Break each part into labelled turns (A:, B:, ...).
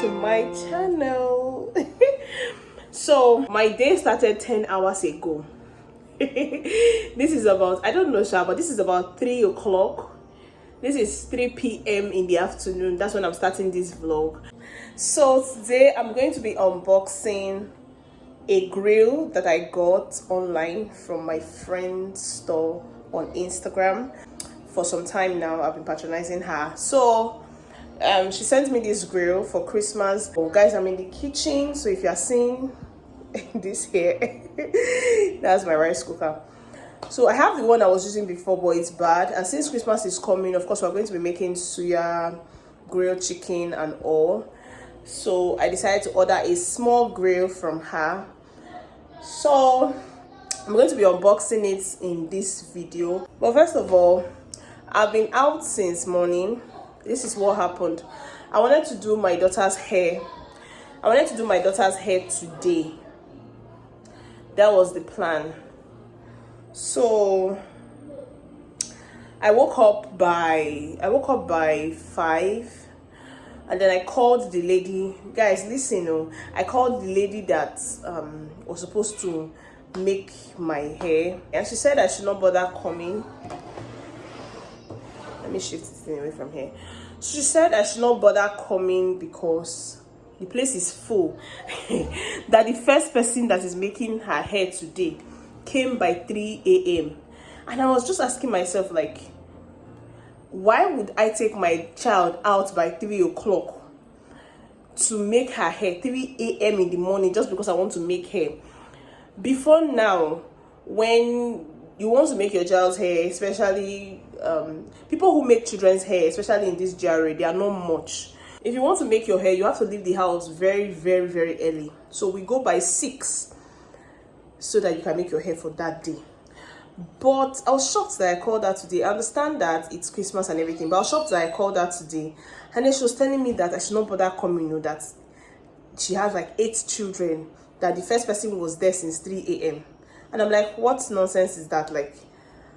A: to my channel. So my day started 10 hours ago. This is about, I don't know, Sha, but this is about 3 o'clock. This is 3 p.m. in the afternoon. That's when I'm starting this vlog. So today I'm going to be unboxing a grill that I got online from my friend's store on Instagram. For some time now, I've been patronizing her. So she sent me this grill for Christmas. Oh, guys, I'm in the kitchen, so if you're seeing this here, that's my rice cooker. So I have the one I was using before, but it's bad. And since Christmas is coming, of course, we're going to be making suya, grilled chicken and all. So I decided to order a small grill from her. So I'm going to be unboxing it in this video. But first of all, I've been out since morning. This is what happened. I wanted to do my daughter's hair. I wanted to do my daughter's hair today. That was the plan. So I woke up by 5, and then I called the lady. Guys, listen, oh, I called the lady that was supposed to make my hair, and she said I should not bother coming. Let me shift this thing away from here. She said I should not bother coming because the place is full. That the first person that is making her hair today came by 3 a.m. And I was just asking myself, like, why would I take my child out by 3 o'clock to make her hair 3 a.m. in the morning just because I want to make hair? Before now, when you want to make your child's hair, especially people who make children's hair, especially in this GRA, they are not much. If you want to make your hair, you have to leave the house very, very, very early. So we go by 6 so that you can make your hair for that day. But I was shocked that I called her today. I understand that it's Christmas and everything, but I was shocked that I called her today. And then she was telling me that I should not bother coming, you know, that she has like 8 children, that the first person was there since 3 a.m. And I'm like, what nonsense is that? Like,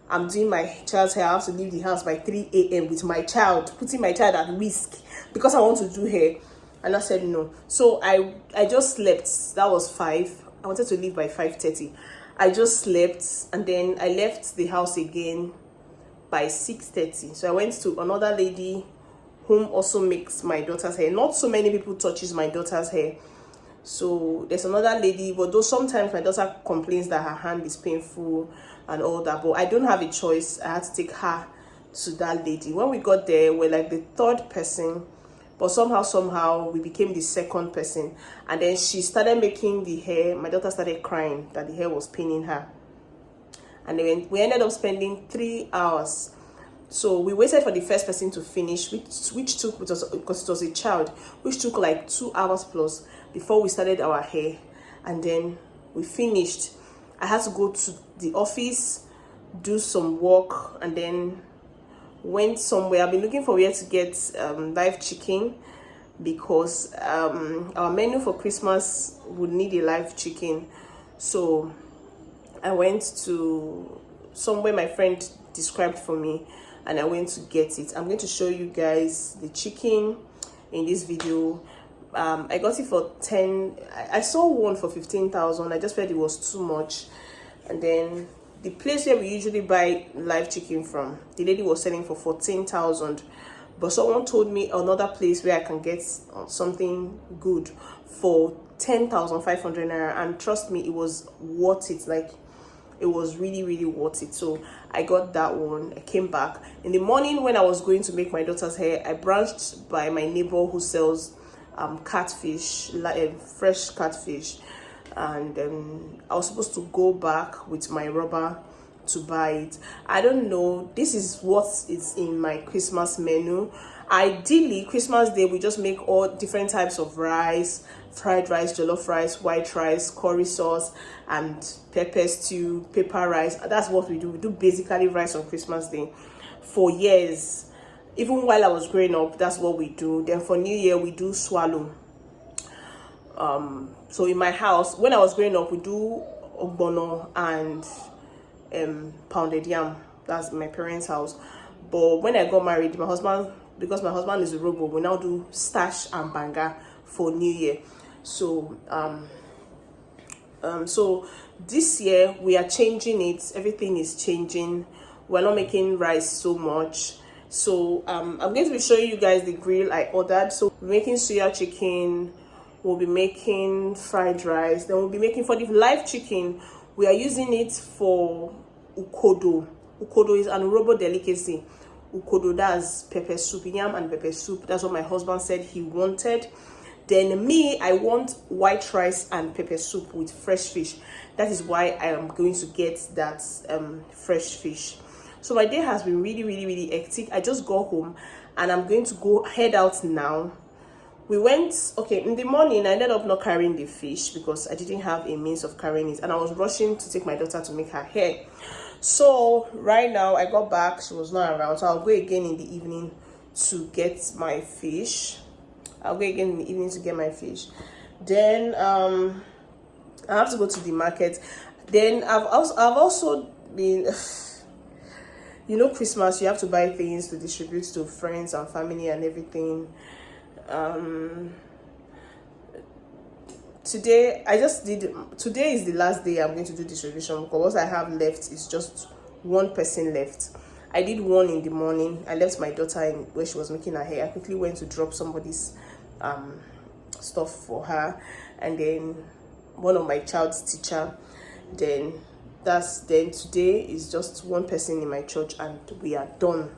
A: I'm doing my child's hair, I have to leave the house by 3 a.m. with my child, putting my child at risk because I want to do hair. And I said no. So I just slept. That was 5. I wanted to leave by 5:30. I just slept, and then I left the house again by 6:30. So I went to another lady whom also makes my daughter's hair. Not so many people touches my daughter's hair. So there's another lady, but though sometimes my daughter complains that her hand is painful and all that, but I don't have a choice. I had to take her to that lady. When we got there, we're like the 3rd person, but somehow we became the 2nd person. And then she started making the hair. My daughter started crying that the hair was paining her, and then we ended up spending 3 hours. So we waited for the first person to finish, which took, because it was a child, which took like 2 hours plus before we started our hair. And then we finished. I had to go to the office, do some work, and then went somewhere. I've been looking for where to get live chicken, because our menu for Christmas would need a live chicken. So I went to somewhere my friend described for me, and I went to get it. I'm going to show you guys the chicken in this video. I got it for 10. I saw one for 15,000. I just felt it was too much. And then the place where we usually buy live chicken from, the lady was selling for 14,000. But someone told me another place where I can get something good for 10,500 naira, and trust me, it was worth it. Like, it was really, really worth it. So I got that one. I came back in the morning. When I was going to make my daughter's hair, I branched by my neighbor who sells catfish, like fresh catfish, and I was supposed to go back with my rubber to buy it. I don't know, this is what is in my Christmas menu. Ideally, Christmas day we just make all different types of rice: fried rice, jollof rice, white rice, curry sauce, and pepper stew, pepper rice. That's what we do. We do basically rice on Christmas day for years. Even while I was growing up, that's what we do. Then for New Year, we do swallow. So in my house, when I was growing up, we do ogbono and pounded yam. That's my parents' house. But when I got married, my husband, because my husband is a robo, we now do stash and banga for New Year. So so this year we are changing it. Everything is changing. We're not making rice so much. So I'm going to be showing you guys the grill I ordered. So we're making soya chicken, we'll be making fried rice, then we'll be making, for the live chicken, we are using it for ukodo. Ukodo is an Urobo delicacy. Ukodo, that's pepper soup, yam and pepper soup. That's what my husband said he wanted. Then me, I want white rice and pepper soup with fresh fish. That is why I am going to get that fresh fish. So my day has been really hectic. I just got home and I'm going to head out now. We went, okay, in the morning I ended up not carrying the fish because I didn't have a means of carrying it, and I was rushing to take my daughter to make her hair. So right now I got back, she was not around, so I'll go again in the evening to get my fish. Then I have to go to the market. Then I've also been you know, Christmas, you have to buy things to distribute to friends and family and everything. Today is the last day I'm going to do distribution, because what I have left is just one person left. I did one in the morning. I left my daughter in where she was making her hair. I quickly went to drop somebody's stuff for her, and then one of my child's teacher. Then today is just one person in my church, and we are done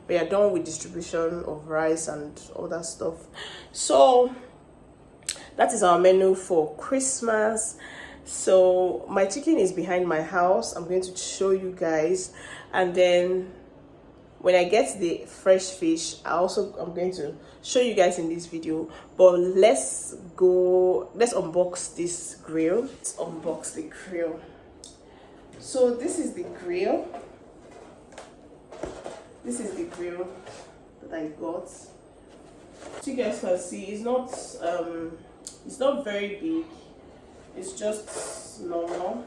A: with distribution of rice and all that stuff. So that is our menu for Christmas. So my chicken is behind my house. I'm going to show you guys, and then when I get the fresh fish, I'm going to show you guys in this video. But let's unbox this grill. Let's unbox the grill. So this is the grill. This is the grill that I got. So you guys can see, it's not very big. It's just normal.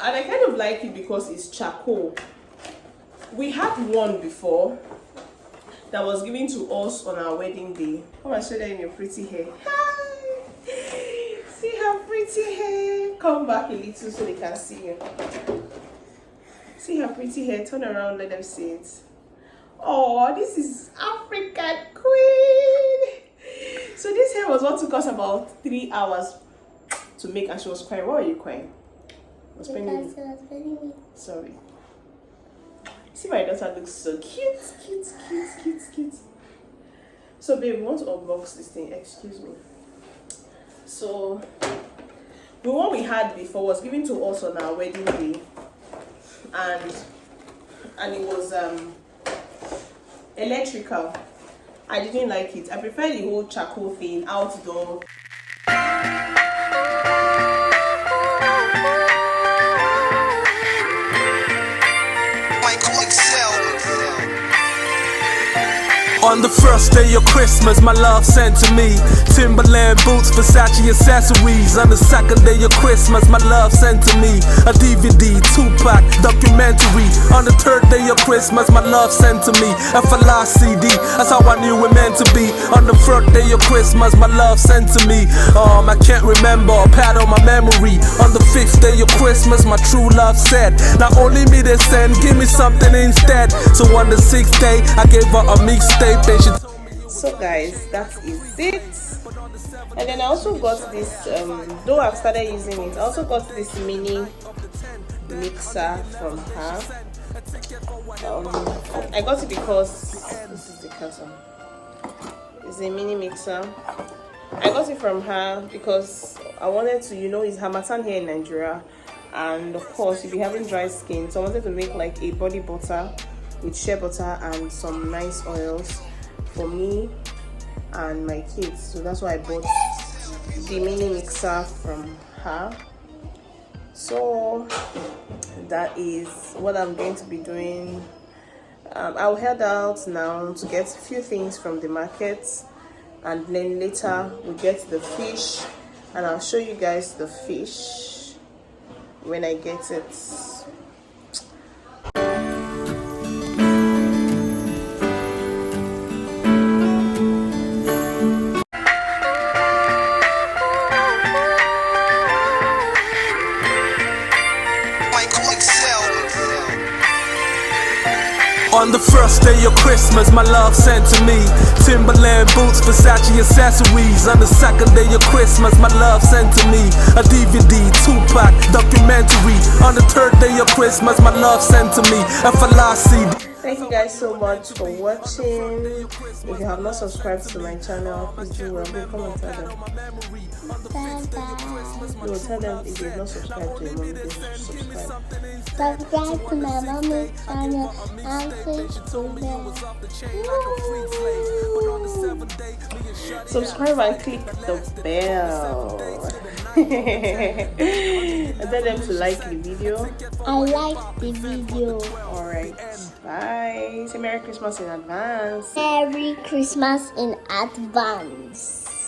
A: And I kind of like it because it's charcoal. We had one before that was given to us on our wedding day. Come and show them your pretty hair. Hi! See her pretty hair. Come back a little so they can see you. See her pretty hair. Turn around, let them see it. Oh, this is African queen. So this hair was what took us about 3 hours to make, and she was crying. Why are you crying? Because it was very me. Sorry. See, my daughter looks so cute. So babe, we want to unbox this thing. Excuse me. So the one we had before was given to us on our wedding day, and it was electrical. I didn't like it. I prefer the whole charcoal thing, outdoor.
B: On the first day of Christmas, my love sent to me Timberland boots, Versace accessories. On the second day of Christmas, my love sent to me a DVD, Tupac documentary. On the third day of Christmas, my love sent to me a Fala CD. That's how I knew it meant to be. On the fourth day of Christmas, my love sent to me I can't remember, a pad on my memory. On the fifth day of Christmas, my true love said, not only me they send, give me something instead. So on the sixth day, I gave her a mixtape.
A: So guys, that is it. And then I also got this though I've started using it, I also got this mini mixer from her. I got it because this is the carton. It's a mini mixer. I got it from her because I wanted to, you know, it's Harmattan here in Nigeria, and of course you'll be having dry skin, so I wanted to make like a body butter with shea butter and some nice oils for me and my kids. So that's why I bought the mini mixer from her. So that is what I'm going to be doing. I'll head out now to get a few things from the market, and then later we'll get the fish, and I'll show you guys the fish when I get it.
B: first day of Christmas, my love sent to me. Timberland boots, Versace accessories. On the second day of Christmas, my love sent to me. A DVD, Tupac documentary. On the third day of Christmas, my love sent to me. A CD.
A: Thank you guys so much for watching. If you have not subscribed to my channel, please do well. Come and tell them. You will tell them if you have not subscribed to your mom, they should subscribe.
C: Subscribe to my mommy's channel and please
A: subscribe and click the bell. And tell them to like the video.
C: I like the video.
A: Alright, bye. Say Merry Christmas in advance.
C: Merry Christmas in advance.